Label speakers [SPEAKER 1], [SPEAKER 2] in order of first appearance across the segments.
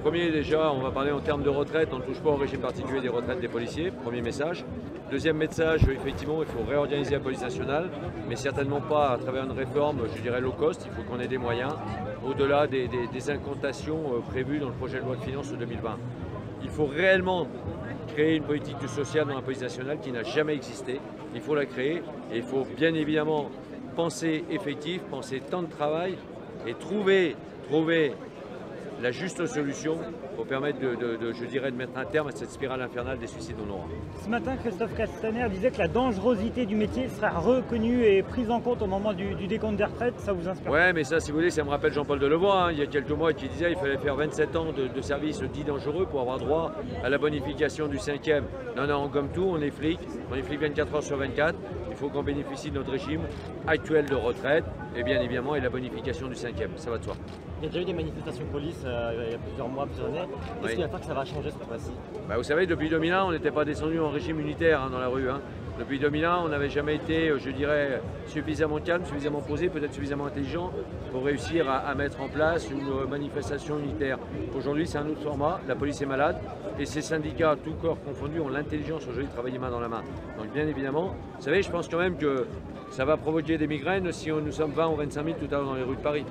[SPEAKER 1] Premier, déjà, on va parler en termes de retraite. On ne touche pas au régime particulier des retraites des policiers. Premier message. Deuxième message, effectivement, il faut réorganiser la police nationale, mais certainement pas à travers une réforme, je dirais, low cost. Il faut qu'on ait des moyens, au-delà des incantations prévues dans le projet de loi de finances 2020. Il faut réellement créer une politique sociale dans la police nationale qui n'a jamais existé. Il faut la créer et il faut bien évidemment penser effectif, penser temps de travail et trouver la juste solution pour permettre de mettre un terme à cette spirale infernale des suicides honorables.
[SPEAKER 2] Ce matin, Christophe Castaner disait que la dangerosité du métier sera reconnue et prise en compte au moment du décompte des retraites. Ça vous inspire?
[SPEAKER 1] Ouais, mais ça, si vous voulez, ça me rappelle Jean-Paul Delevoye, il y a quelques mois, qui disait qu'il fallait faire 27 ans de service dit dangereux pour avoir droit à la bonification du 5e. Non, on gomme tout, on est flic 24 heures sur 24. Il faut qu'on bénéficie de notre régime actuel de retraite et bien évidemment et la bonification du 5e, ça va de soi.
[SPEAKER 3] Il y a déjà eu des manifestations de police il y a plusieurs mois, plusieurs années. Est-ce qu'il va falloir que ça va changer cette fois-ci?
[SPEAKER 1] Vous savez, depuis 2001, on n'était pas descendu en régime unitaire dans la rue. Depuis 2001, on n'avait jamais été, je dirais, suffisamment calme, suffisamment posé, peut-être suffisamment intelligent pour réussir à mettre en place une manifestation unitaire. Aujourd'hui, c'est un autre format, la police est malade et ces syndicats, tout corps confondus, ont l'intelligence aujourd'hui de travailler main dans la main. Donc bien évidemment, vous savez, je pense quand même que ça va provoquer des migraines si nous sommes 20 ou 25 000 tout à l'heure dans les rues de Paris.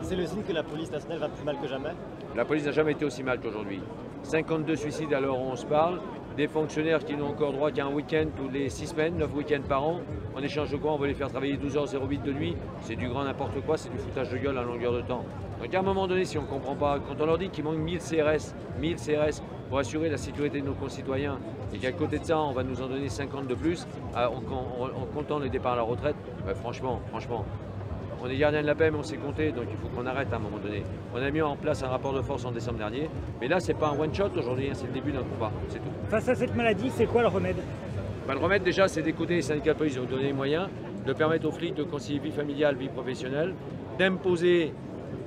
[SPEAKER 3] C'est le signe que la police nationale va plus mal que jamais?
[SPEAKER 1] La police n'a jamais été aussi mal qu'aujourd'hui. 52 suicides à l'heure où on se parle, des fonctionnaires qui n'ont encore droit qu'à un week-end tous les 6 semaines, 9 week-ends par an. En échange de quoi on veut les faire travailler 12h08 de nuit. C'est du grand n'importe quoi, c'est du foutage de gueule à longueur de temps. Donc à un moment donné, si on ne comprend pas, quand on leur dit qu'il manque 1000 CRS pour assurer la sécurité de nos concitoyens et qu'à côté de ça, on va nous en donner 50 de plus en comptant les départs à la retraite, franchement, on est gardien de la paix, mais on s'est compté, donc il faut qu'on arrête à un moment donné. On a mis en place un rapport de force en décembre dernier, mais là, c'est pas un one-shot aujourd'hui, c'est le début d'un combat, c'est tout.
[SPEAKER 2] Face à cette maladie, c'est quoi le remède?
[SPEAKER 1] Le remède, déjà, c'est d'écouter les syndicats de police, de nous donner les moyens, de permettre aux flics de concilier vie familiale, vie professionnelle, d'imposer,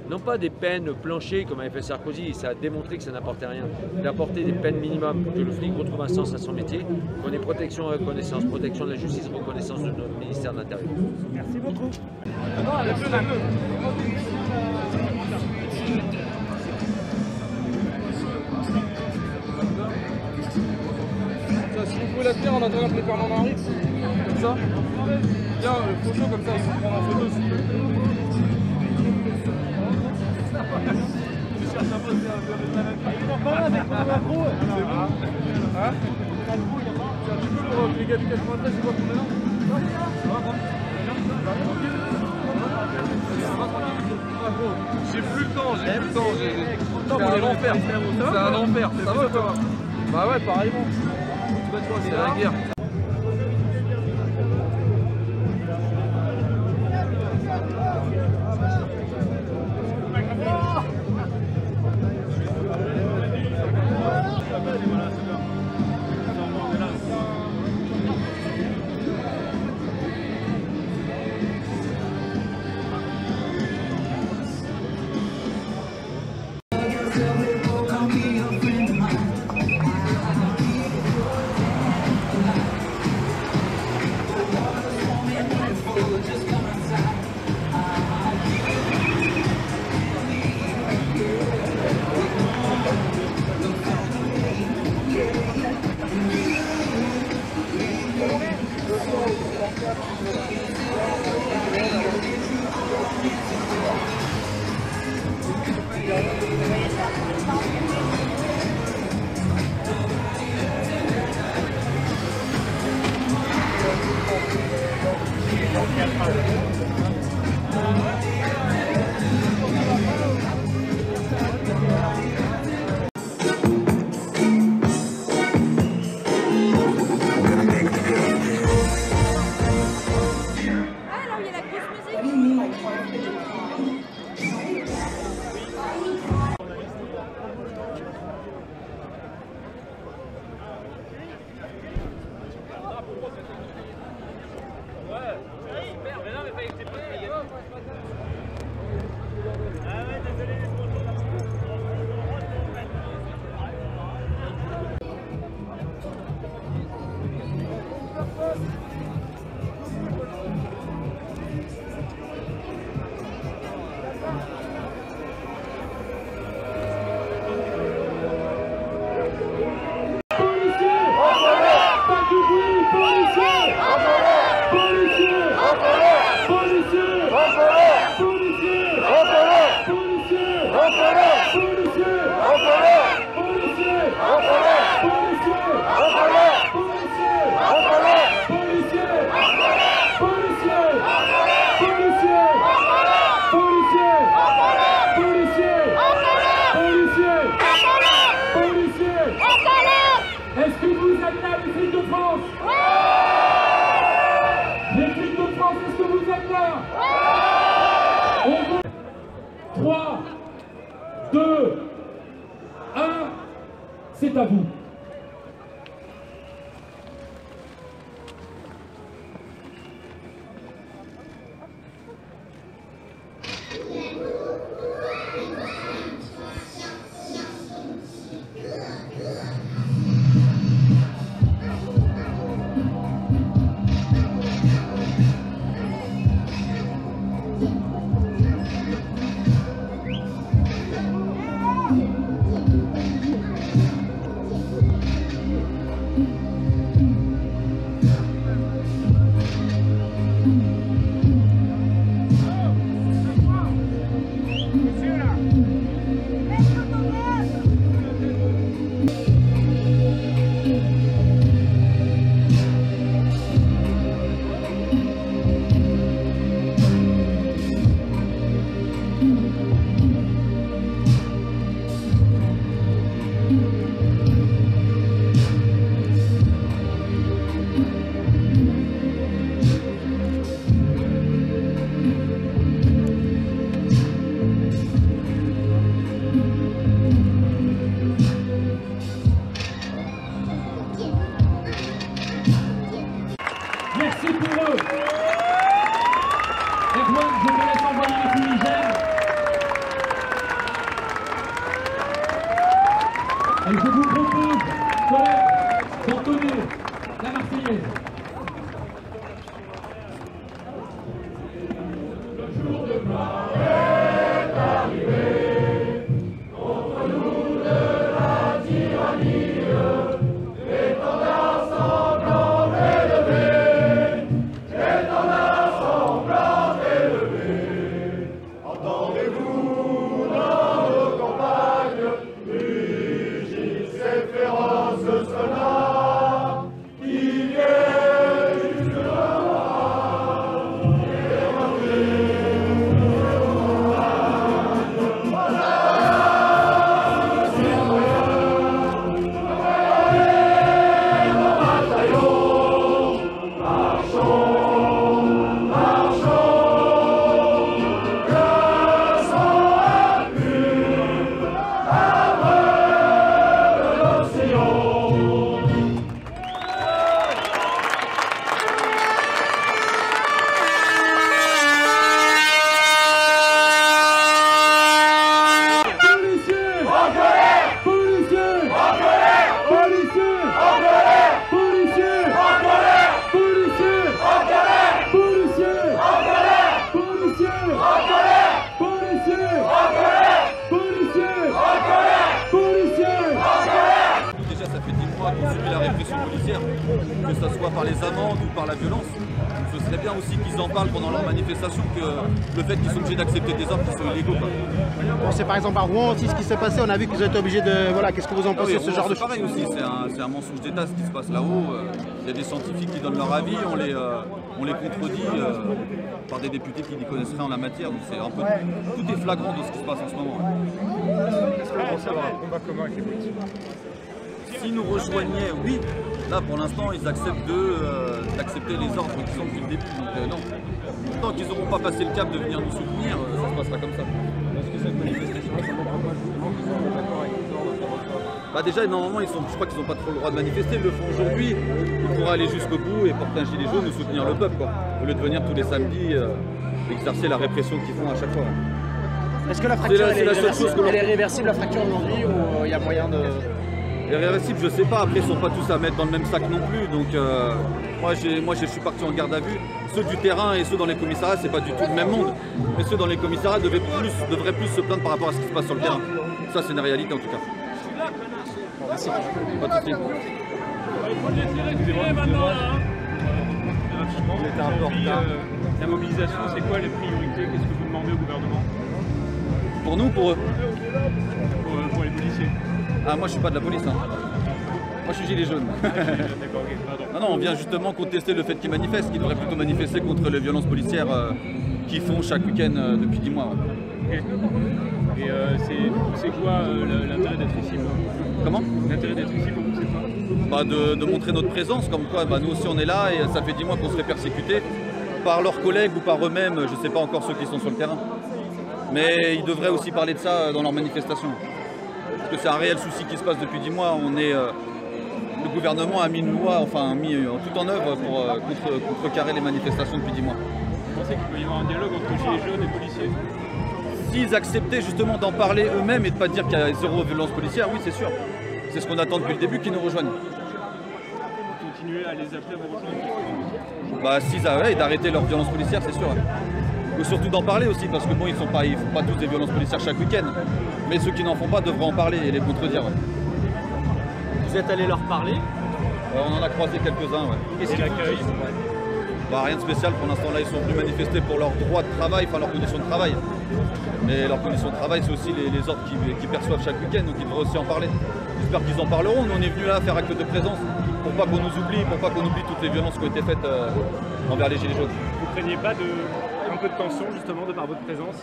[SPEAKER 1] non pas des peines planchées comme avait fait Sarkozy, ça a démontré que ça n'apportait rien, d'apporter des peines minimum, que le flic retrouve un sens à son métier, qu'on ait protection et reconnaissance, protection de la justice, reconnaissance de notre ministère de l'Intérieur.
[SPEAKER 2] Merci beaucoup.
[SPEAKER 4] Si vous pouvez la tenir en attendant que les Fernand arrivent, comme ça. Bien, le photo comme ça, il faut prendre en photo aussi. Les gars du 93, c'est quoi ton mélange? J'ai plus le temps, c'est l'enfer. C'est un enfer, ça va quoi? Bah ouais, pareillement. C'est la guerre.
[SPEAKER 5] Thank you. est à vous. Merci pour eux. Erwan, je vous laisse envoyer les fumigènes. Et je vous propose, collègues, d'entonner la Marseillaise. Le jour de gloire est arrivé, contre nous de la tyrannie, l'étendard sanglant élevé, l'étendard sanglant élevé. Entendez-vous dans nos campagnes, rugir ces féroces soldats qui viennent jusque là.
[SPEAKER 6] Déjà, ça fait 10 mois qu'on subit la répression policière, que ce soit par les amendes ou par la violence. Ce serait bien aussi qu'ils en parlent pendant leur manifestation, que le fait qu'ils sont obligés d'accepter des ordres qui sont illégaux.
[SPEAKER 7] On sait par exemple à Rouen aussi ce qui s'est passé, on a vu qu'ils ont été obligés de... Voilà, qu'est-ce que vous en pensez de ce genre de choses?
[SPEAKER 6] C'est pareil aussi, c'est un mensonge d'État ce qui se passe là-haut. Il y a des scientifiques qui donnent leur avis, on les contredit par des députés qui n'y connaissent rien en la matière. Donc c'est un peu, tout est flagrant de ce qui se passe en ce moment.
[SPEAKER 8] Est-ce que vous pensez avoir un combat commun avec les politiques?
[SPEAKER 6] S'ils nous rejoignaient, oui. Là, pour l'instant, ils acceptent d'accepter les ordres qu'ils ont depuis le début. Donc non. Tant qu'ils n'auront pas passé le cap de venir nous soutenir, ça se passera comme ça.
[SPEAKER 8] Est-ce que cette manifestation, ça montre pas justement qu'ils sont d'accord avec les ordres?
[SPEAKER 6] Bah déjà, normalement, je crois qu'ils n'ont pas trop le droit de manifester. Ils le font aujourd'hui. Ils pourraient aller jusqu'au bout et porter un gilet jaune ou soutenir le peuple, quoi. Au lieu de venir tous les samedis exercer la répression qu'ils font à chaque fois.
[SPEAKER 7] Est-ce que la fracture
[SPEAKER 6] elle
[SPEAKER 7] est réversible, la fracture aujourd'hui, ou il y a moyen de...
[SPEAKER 6] Les réversibles, je sais pas, après ils sont pas tous à mettre dans le même sac non plus, donc moi je suis parti en garde à vue. Ceux du terrain et ceux dans les commissariats, c'est pas du tout le même monde, mais ceux dans les commissariats devraient plus se plaindre par rapport à ce qui se passe sur le terrain. Ça c'est une réalité en tout cas.
[SPEAKER 7] Merci.
[SPEAKER 6] Pas de soucis.
[SPEAKER 8] Vous êtes un peu en retard. La mobilisation, c'est quoi les priorités? Qu'est-ce que vous demandez au gouvernement?
[SPEAKER 6] Pour nous, pour eux?
[SPEAKER 8] Pour les policiers.
[SPEAKER 6] Ah, moi je suis pas de la police, hein. Moi je suis gilet jaune.
[SPEAKER 8] D'accord, ok, pardon.
[SPEAKER 6] Non, on vient justement contester le fait qu'ils manifestent, qu'ils devraient plutôt manifester contre les violences policières qu'ils font chaque week-end depuis 10 mois.
[SPEAKER 8] Ouais. Okay. Et c'est quoi l'intérêt d'être ici?
[SPEAKER 6] Comment?
[SPEAKER 8] L'intérêt d'être ici pour vous, c'est quoi?
[SPEAKER 6] De montrer notre présence, comme quoi nous aussi on est là et ça fait 10 mois qu'on se fait persécuter par leurs collègues ou par eux-mêmes, je ne sais pas encore ceux qui sont sur le terrain. Mais ils devraient aussi parler de ça dans leurs manifestations. parce que c'est un réel souci qui se passe depuis 10 mois. Le gouvernement a mis une loi, enfin mis tout en œuvre pour contrecarrer les manifestations depuis 10 mois.
[SPEAKER 8] Vous pensez qu'il peut y avoir un dialogue entre les gilets jaunes et les policiers?
[SPEAKER 6] S'ils acceptaient justement d'en parler eux-mêmes et de ne pas dire qu'il y a zéro violence policière, oui c'est sûr. C'est ce qu'on attend depuis le début, qu'ils nous rejoignent.
[SPEAKER 8] Continuer à les appeler à vous rejoindre?
[SPEAKER 6] Bah si ça ouais, et d'arrêter leur violence policière, c'est sûr. Mais surtout d'en parler aussi, parce que bon, ils font pas tous des violences policières chaque week-end. Mais ceux qui n'en font pas devraient en parler et les contredire. Ouais.
[SPEAKER 3] Vous êtes allé leur parler?
[SPEAKER 6] On en a croisé quelques-uns, ouais.
[SPEAKER 8] Qu'est-ce qu'ils l'accueillent?
[SPEAKER 6] Bah rien de spécial pour l'instant, là ils sont venus manifester pour leurs droits de travail, enfin leurs conditions de travail. Mais leurs conditions de travail, c'est aussi les ordres qu'ils perçoivent chaque week-end, donc ils devraient aussi en parler. J'espère qu'ils en parleront. Nous on est venus là faire acte de présence pour pas qu'on nous oublie, pour pas qu'on oublie toutes les violences qui ont été faites envers les gilets jaunes.
[SPEAKER 8] Vous craignez pas un peu de tension justement de par votre présence?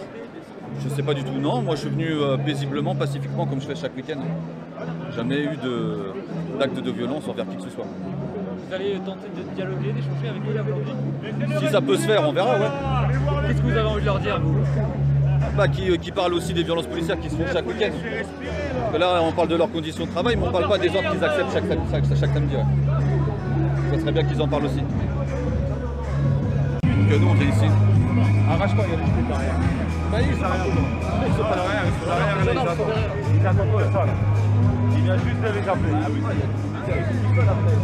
[SPEAKER 6] Je sais pas du tout, non. Moi je suis venu paisiblement, pacifiquement comme je fais chaque week-end. Jamais eu d'acte de violence envers qui que ce soit.
[SPEAKER 3] Vous allez tenter de dialoguer, d'échanger avec eux aujourd'hui?
[SPEAKER 6] Si ça peut se faire, on verra, ouais.
[SPEAKER 3] Qu'est-ce que vous avez envie de leur dire, vous?
[SPEAKER 6] Bah, qui parlent aussi des violences policières qui se font chaque week-end. Là, on parle de leurs conditions de travail, mais on ne parle pas des ordres qu'ils acceptent chaque samedi. Ouais. Ça serait bien qu'ils en parlent aussi. Que nous, on vient ici.
[SPEAKER 8] Arrache-toi, il y a des cheveux derrière. Bah, ils sont rien. Ils sont pas derrière, ils sont derrière, là, ils attendent pas ça. Il vient juste de les appeler. Ah oui, il y a des pistoles après.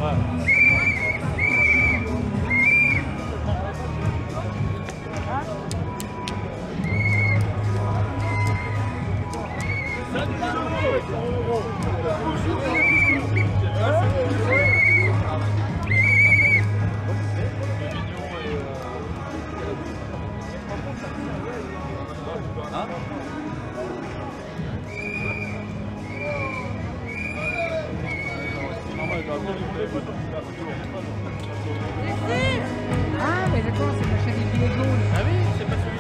[SPEAKER 9] Ah, mais d'accord, c'est la chaîne des billets jaunes.
[SPEAKER 3] Ah oui, c'est pas celui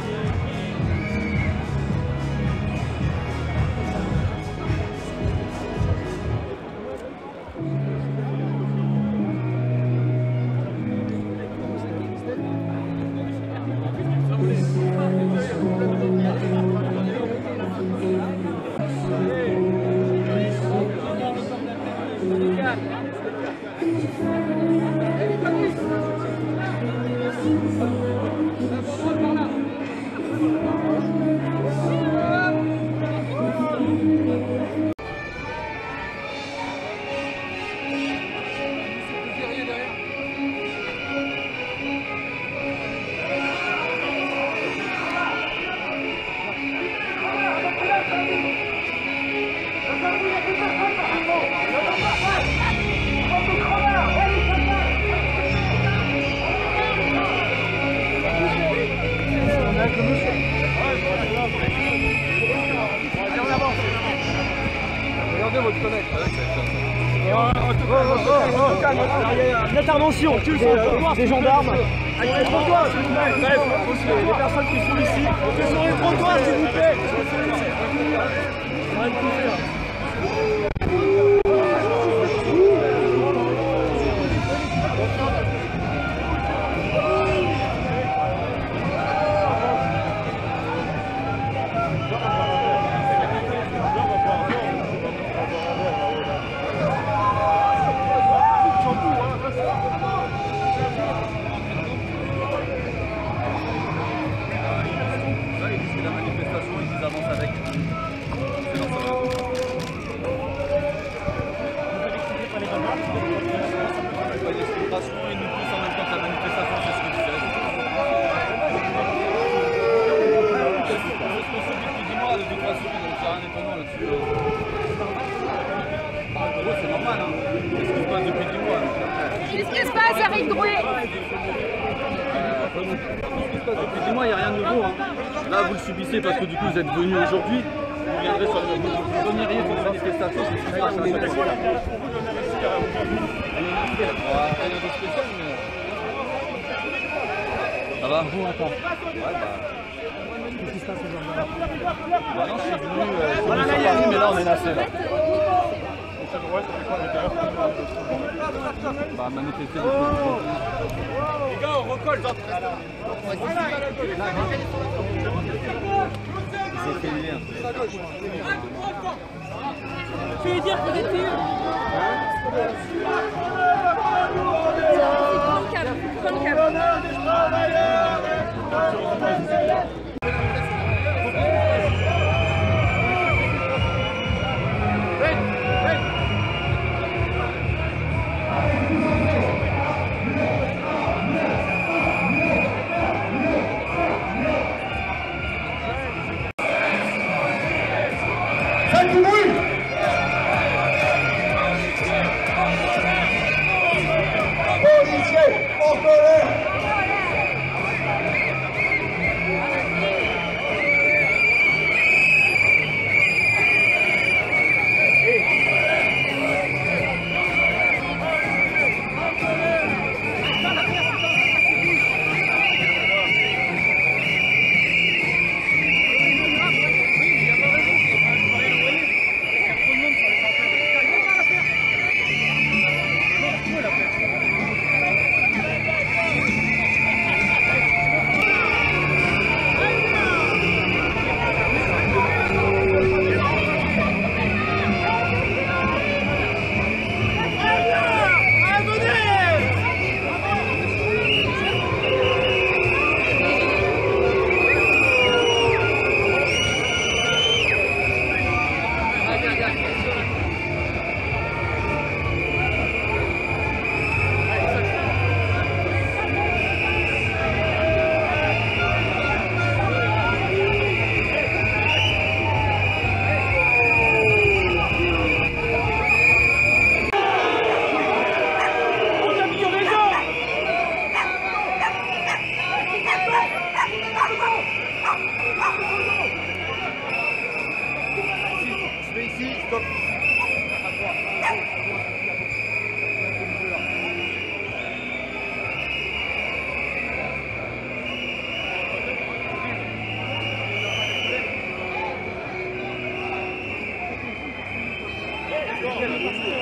[SPEAKER 4] Regardez votre fenêtre.
[SPEAKER 2] Une intervention, des gendarmes. Allez, les trottoirs, s'il vous plaît. Bref, les personnes qui sont ici, sur les trottoirs, s'il vous plaît.
[SPEAKER 6] C'est normal, hein. C'est ce qui se passe depuis 10 mois.
[SPEAKER 9] Qu'est-ce qui se passe, Eric Drouet?
[SPEAKER 6] Ce qui se passe depuis 10 mois, il n'y a rien de nouveau. Hein. Là, vous le subissez parce que du coup, vous êtes venus aujourd'hui. Vous viendrez sur vous reviendriez sur les manifestations, c'est ce qui se passe à chaque fois. Rien de spécial, mais... Ça va? Ouais, bah... Qu'est-ce qui se passe aujourd'hui? Bah non, je suis venu... mais là, on est lassé, là. Bah, manifester.
[SPEAKER 4] Les gars, on recolle.
[SPEAKER 6] C'est féminin.
[SPEAKER 2] fait dire que vous êtes sûr.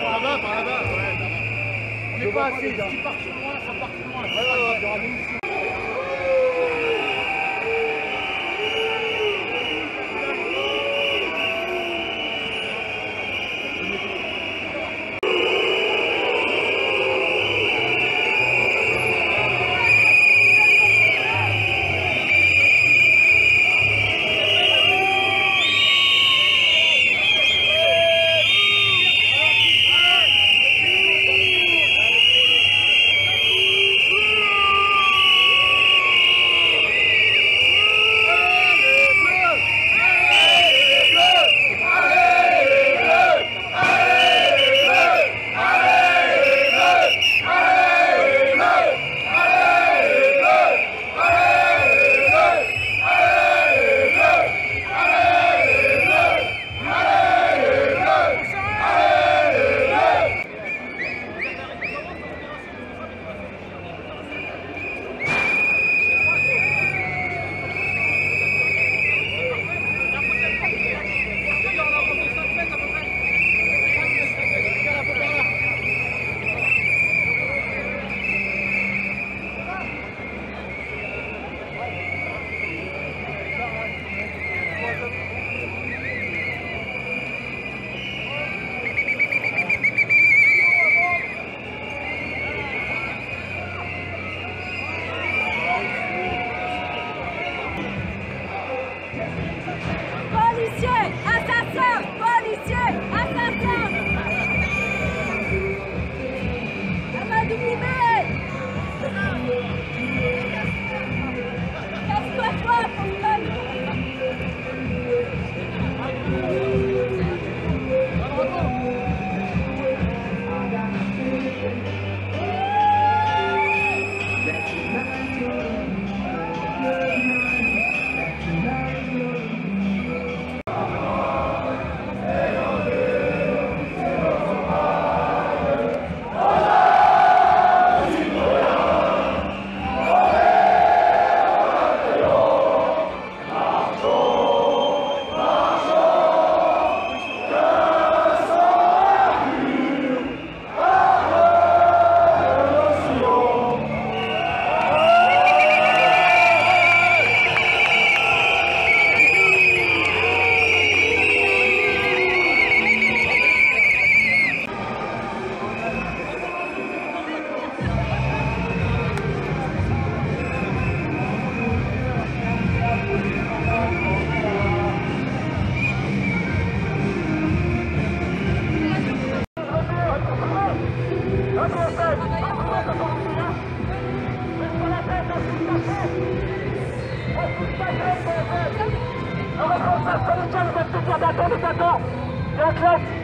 [SPEAKER 8] Par là-bas. On n'est pas assez. Si tu pars sur loin, ça part sur loin.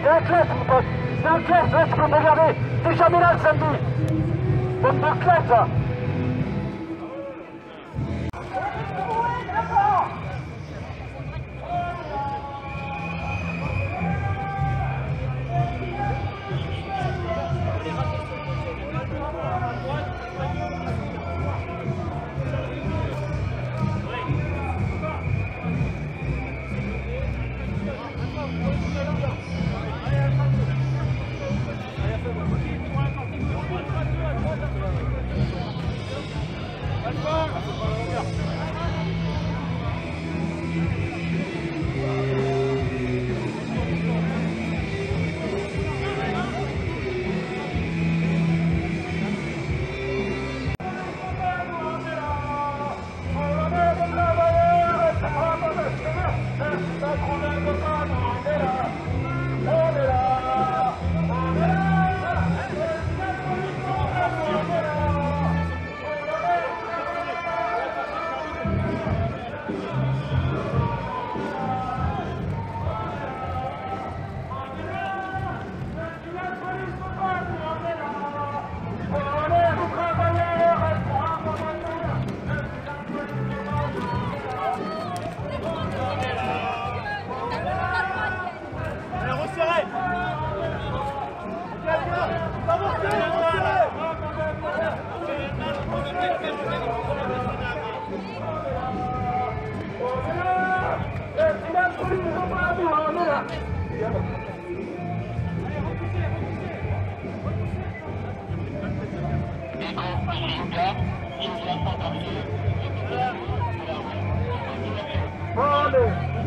[SPEAKER 2] C'est un classe, mon pote. C'est un classe, là, tu peux me regarder. T'es jamais là le samedi. Bande de classe, là.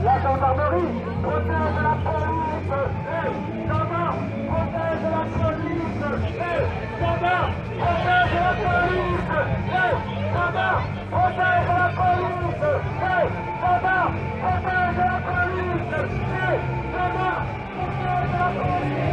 [SPEAKER 2] La gendarmerie protège la police. Gendarme protège la police. Gendarme protège la police. Gendarme protège la police. Gendarme protège la police. Gendarme protège la police.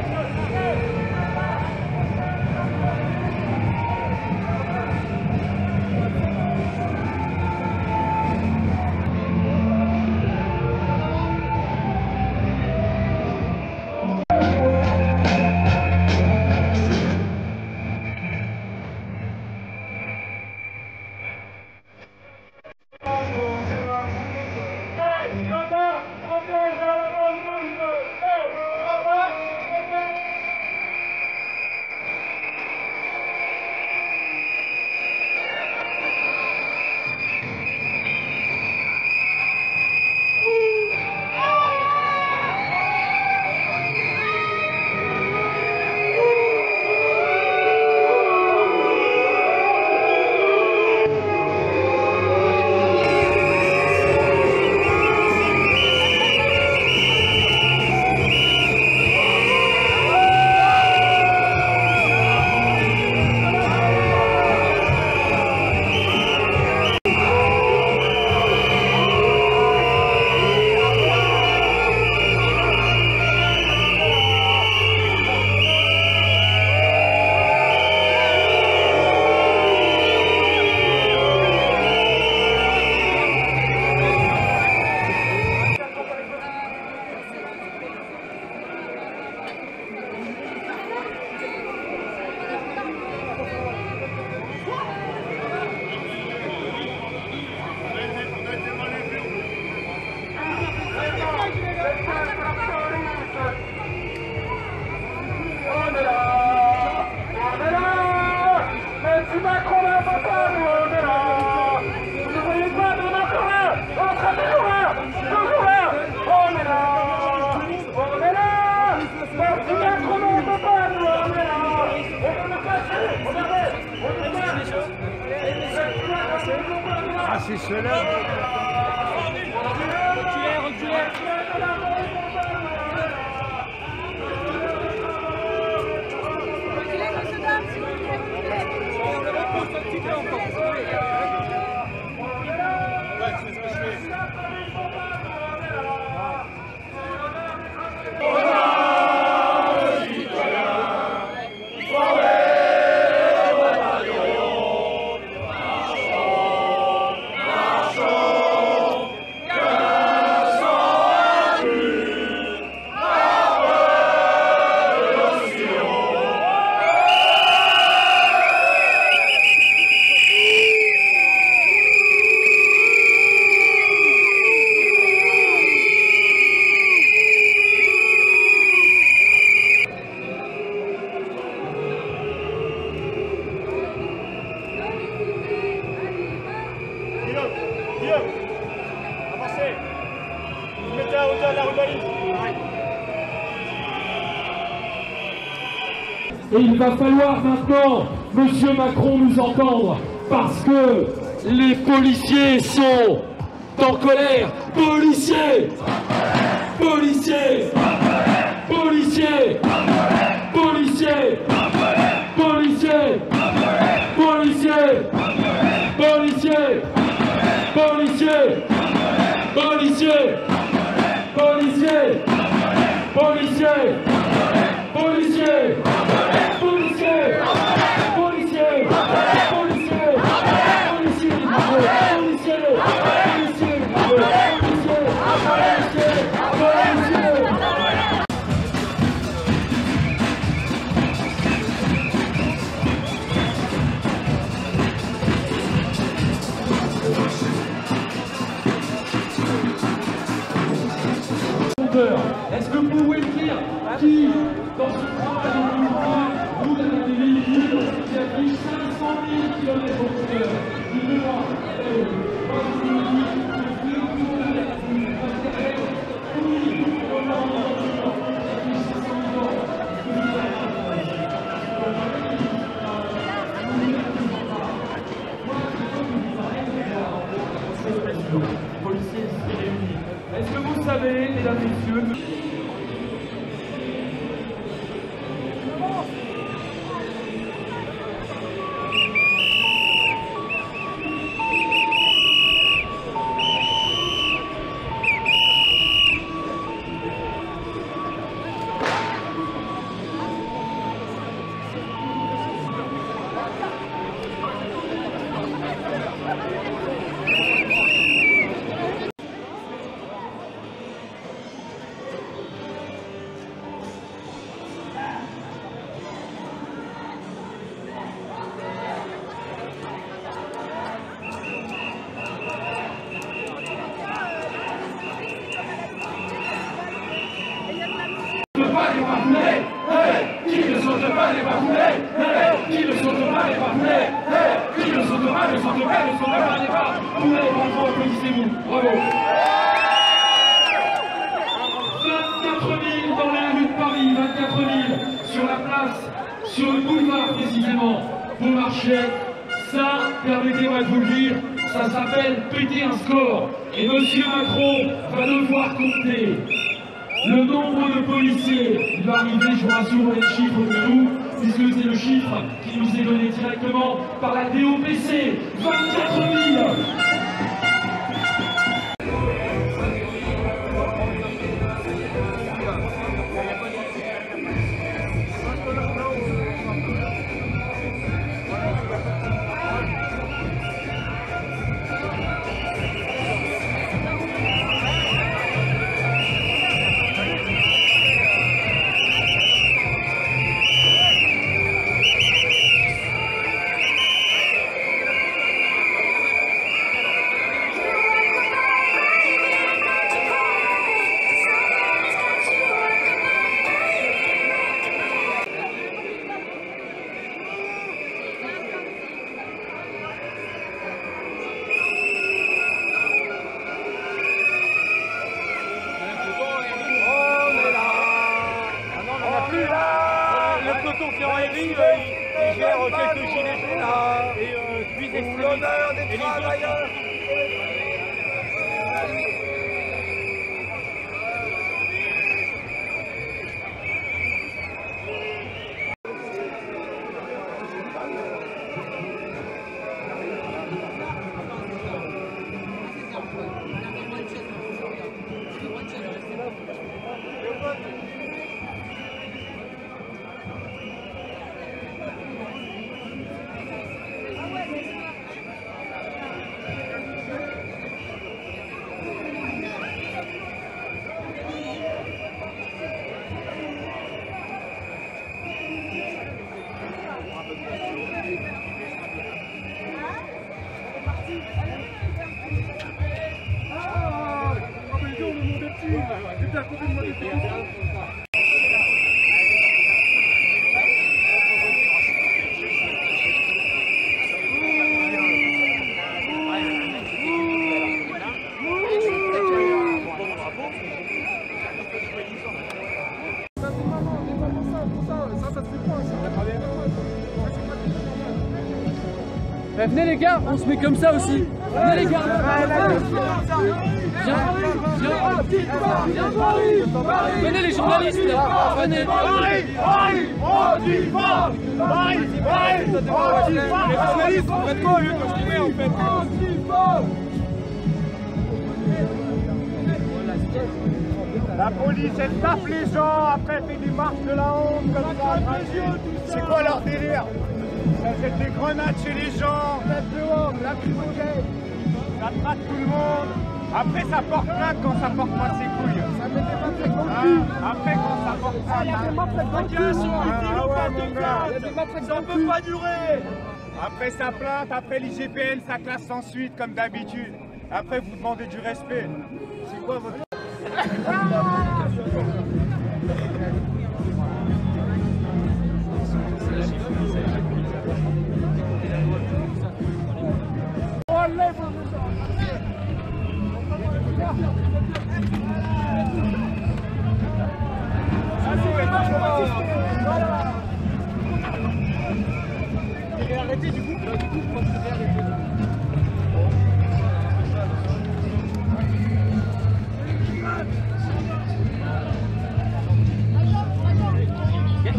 [SPEAKER 8] Ah, c'est cela.
[SPEAKER 2] Marchons
[SPEAKER 5] Et il va falloir maintenant, Monsieur Macron, nous entendre, parce que les policiers sont en colère. Policiers! Policiers! Policiers! Policiers! Policiers! Policiers! Policiers! Policiers! Policiers! Policiers! Policiers! Policiers! Policiers! Policiers! Est-ce que vous pouvez me dire qui, dans ce travail vous avez des véhicules qui affichent 500 000 km/h qui devant policiers réunis. Est-ce que vous savez, mesdames et messieurs, applaudissez-vous. Bravo. 24 000 dans les rues de Paris, 24 000 sur la place, sur le boulevard précisément, pour marcher. Ça, permettez-moi de vous le dire, ça s'appelle péter un score. Et Monsieur Macron va devoir compter le nombre de policiers. Il va arriver, je vous rassure, les chiffres de nous, puisque c'est le chiffre qui nous est donné directement par la DOPC. 24 000.
[SPEAKER 2] Le peloton qui arrive, il gère quelques gilets jaunes et puis l'honneur des travailleurs. Venez les gars, on se met comme ça aussi. Venez les gars. Venez les journalistes là. Venez.
[SPEAKER 8] La police, elle tape les gens, après elle fait des marches de la honte comme ça. C'est quoi leur délire? Ça jette des grenades chez les gens, tête dehors, la primogène, ça traque tout le monde. Après ça porte plainte quand ça porte pas ses couilles. Ça met des matraques dans le cul. Après quand ça porte plainte. Il y a des matraques dans le cul. Ça peut pas durer. Après ça plainte, après l'IGPN, ça classe sans suite comme d'habitude. Après vous demandez du respect. C'est quoi votre... Arrêtez du coup, moi je vais arrêter.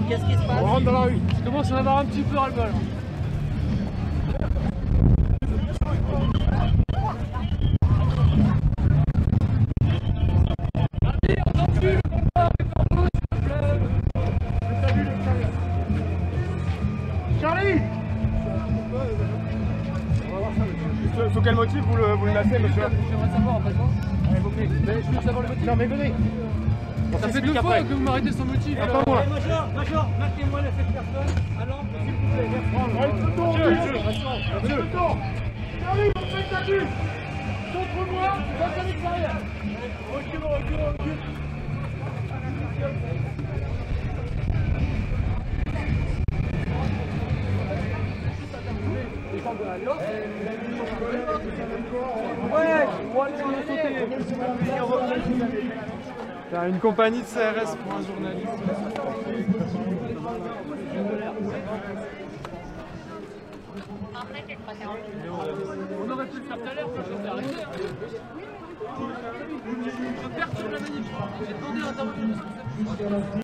[SPEAKER 3] Qu'est-ce qui se passe?
[SPEAKER 8] On rentre dans la rue.
[SPEAKER 2] Je commence à en avoir un petit peu ras-le-bol.
[SPEAKER 8] Charlie! Sous quel motif vous le menacez, monsieur?
[SPEAKER 2] J'aimerais savoir en fait. Mais je veux savoir le motif.
[SPEAKER 8] Non mais venez.
[SPEAKER 2] Ça fait 2 fois que vous m'arrêtez sans motif.
[SPEAKER 8] Pas moi.
[SPEAKER 3] Major, marquez-moi les 7 personnes. Alors, s'il vous plaît,
[SPEAKER 8] Monsieur. Charlie, on fait ta vue. Contre moi, va à l'extérieur. Recule.
[SPEAKER 2] Ouais, moi je vais sauter.
[SPEAKER 4] T'as une compagnie de CRS pour un journaliste.
[SPEAKER 2] On aurait pu le faire tout à l'heure quand j'étais arrêté. Je perturbe la manif. J'ai demandé l'intervention.